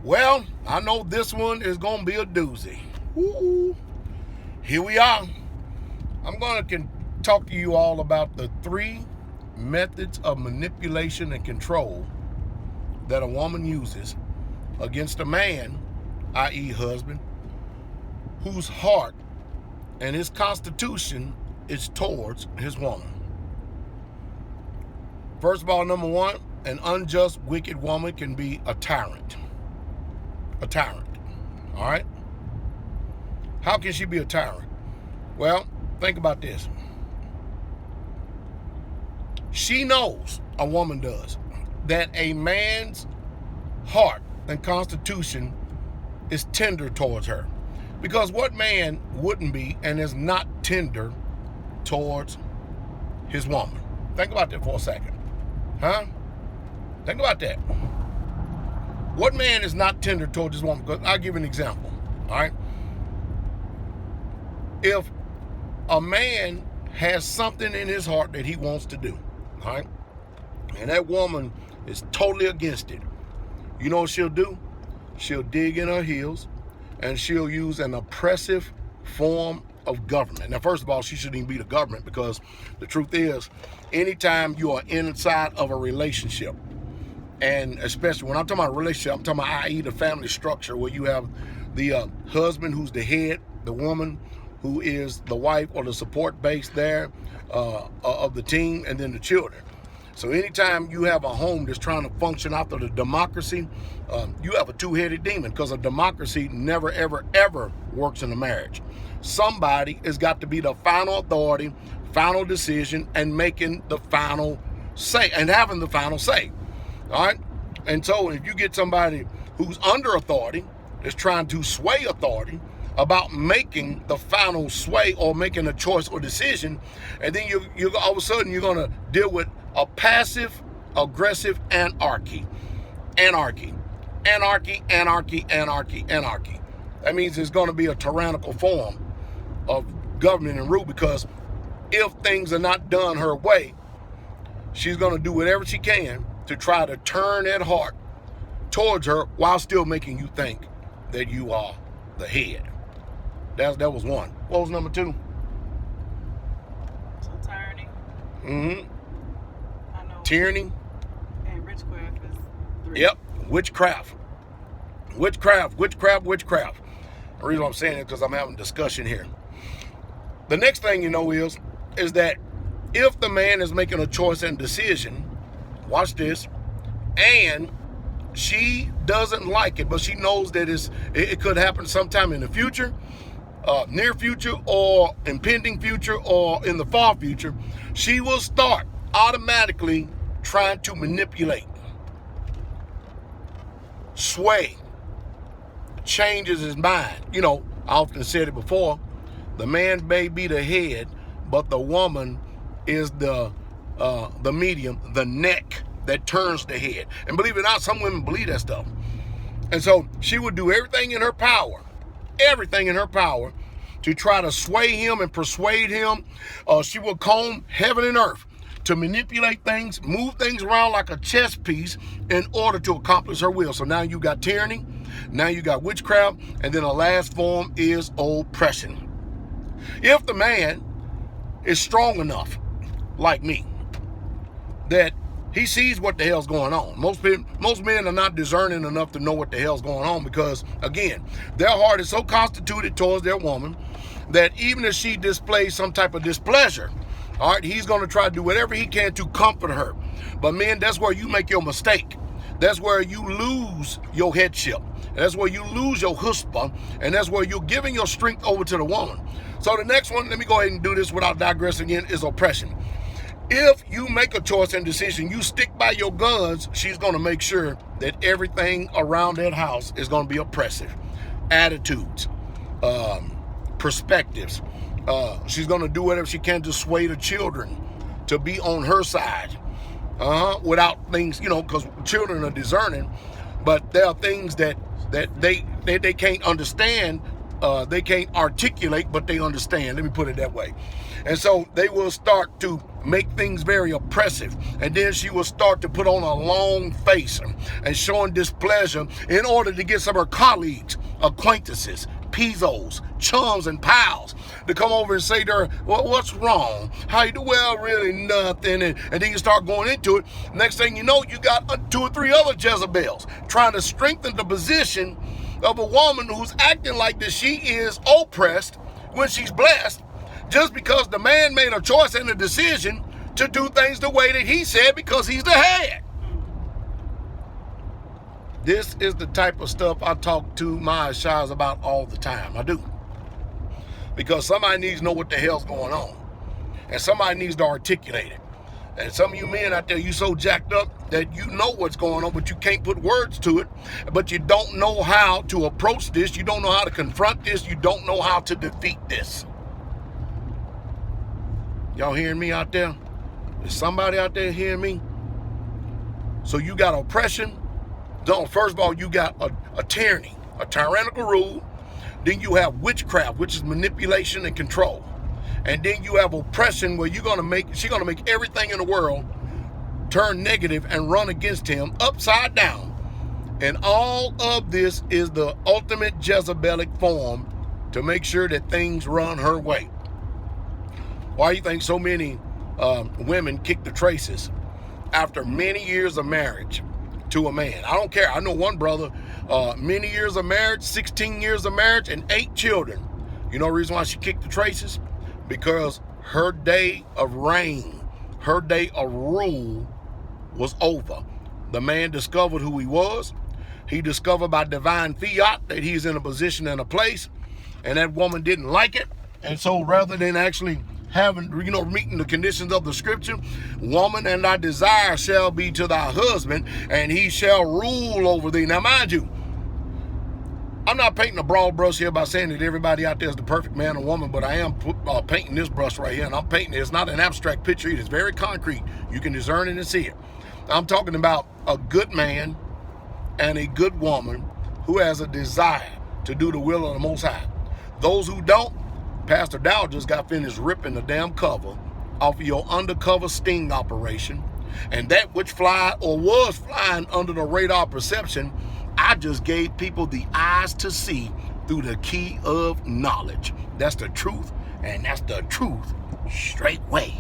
Well, I know this one is going to be a doozy. Ooh. Here we are. I'm going to talk to you all about the 3 methods of manipulation and control that a woman uses against a man, i.e. husband, whose heart and his constitution is towards his woman. First of all, number 1, an unjust, wicked woman can be a tyrant. A tyrant. All right? How can she be a tyrant? Well, think about this. She knows, a woman does, that a man's heart and constitution is tender towards her. Because what man wouldn't be and is not tender towards his woman? Think about that for a second. Huh? Think about that. What man is not tender towards his woman? Because I'll give you an example. All right? If a man has something in his heart that he wants to do, all right, and that woman is totally against it, you know what she'll do? She'll dig in her heels and she'll use an oppressive form of government. Now, first of all, she shouldn't even be the government, because the truth is, anytime you are inside of a relationship, and especially when I'm talking about a relationship, I'm talking about, i.e., the family structure, where you have the husband who's the head, the woman who is the wife or the support base there of the team, and then the children. So anytime you have a home that's trying to function after the democracy, you have a two-headed demon, because a democracy never, ever, ever works in a marriage. Somebody has got to be the final authority, final decision, and making the final say, and having the final say. All right? And so if you get somebody who's under authority, is trying to sway authority about making the final sway or making a choice or decision, and then you all of a sudden you're going to deal with a passive aggressive anarchy. That means there's going to be a tyrannical form of government and rule, because if things are not done her way, she's going to do whatever she can to try to turn that heart towards her while still making you think that you are the head. That was 1. What was number 2? So tyranny. Mm-hmm. I know. Tyranny. And witchcraft is 3. Yep. Witchcraft. The reason I'm saying it is because I'm having a discussion here. The next thing you know is that if the man is making a choice and decision, watch this, and she doesn't like it, but she knows that it could happen sometime in the future, near future, or impending future, or in the far future, she will start automatically trying to manipulate, sway, changes his mind. You know, I often said it before, the man may be the head, but the woman is the medium, the neck that turns the head. And believe it or not, some women believe that stuff. And so she would do everything in her power to try to sway him and persuade him. She will comb heaven and earth to manipulate things, move things around like a chess piece in order to accomplish her will. So now you got tyranny, now you got witchcraft, and then the last form is oppression. If the man is strong enough, like me, that he sees what the hell's going on. Most men are not discerning enough to know what the hell's going on, because, again, their heart is so constituted towards their woman that even if she displays some type of displeasure, all right, he's going to try to do whatever he can to comfort her. But, men, that's where you make your mistake. That's where you lose your headship. That's where you lose your chutzpah, and that's where you're giving your strength over to the woman. So the next one, let me go ahead and do this without digressing again, is oppression. If you make a choice and decision, you stick by your guns, she's going to make sure that everything around that house is going to be oppressive. Attitudes, perspectives. She's going to do whatever she can to sway the children to be on her side. Without things, because children are discerning, but there are things that they can't understand. They can't articulate, but they understand. Let me put it that way. And so they will start to make things very oppressive. And then she will start to put on a long face and showing displeasure in order to get some of her colleagues, acquaintances, Pizos, chums, and pals to come over and say to her, well, what's wrong? How you do? Well, really nothing. And then you start going into it. Next thing you know, you got 2 or 3 other Jezebels trying to strengthen the position of a woman who's acting like that she is oppressed when she's blessed, just because the man made a choice and a decision to do things the way that he said because he's the head. This is the type of stuff I talk to my Shires about all the time. I do. Because somebody needs to know what the hell's going on. And somebody needs to articulate it. And some of you men out there, you so jacked up that you know what's going on, but you can't put words to it. But you don't know how to approach this. You don't know how to confront this. You don't know how to defeat this. Y'all hearing me out there? Is somebody out there hearing me? So you got oppression. First of all, you got a tyranny, a tyrannical rule. Then you have witchcraft, which is manipulation and control. And then you have oppression, where she's gonna make everything in the world turn negative and run against him upside down. And all of this is the ultimate Jezebelic form to make sure that things run her way. Why do you think so many women kick the traces after many years of marriage to a man? I don't care. I know one brother, many years of marriage, 16 years of marriage, and 8 children. You know the reason why she kicked the traces? Because her day of reign, her day of rule was over. The man discovered who he was. He discovered by divine fiat that he's in a position and a place, and that woman didn't like it. And so rather than actually meeting the conditions of the scripture, woman, and thy desire shall be to thy husband, and he shall rule over thee. Now, mind you, I'm not painting a broad brush here by saying that everybody out there is the perfect man or woman, but I am painting this brush right here, and I'm painting it. It's not an abstract picture. It is very concrete. You can discern it and see it. I'm talking about a good man and a good woman who has a desire to do the will of the Most High. Those who don't, PastorDowell just got finished ripping the damn cover off of your undercover sting operation. And that which was flying under the radar perception, I just gave people the eyes to see through the key of knowledge. That's the truth, and that's the truth straight way.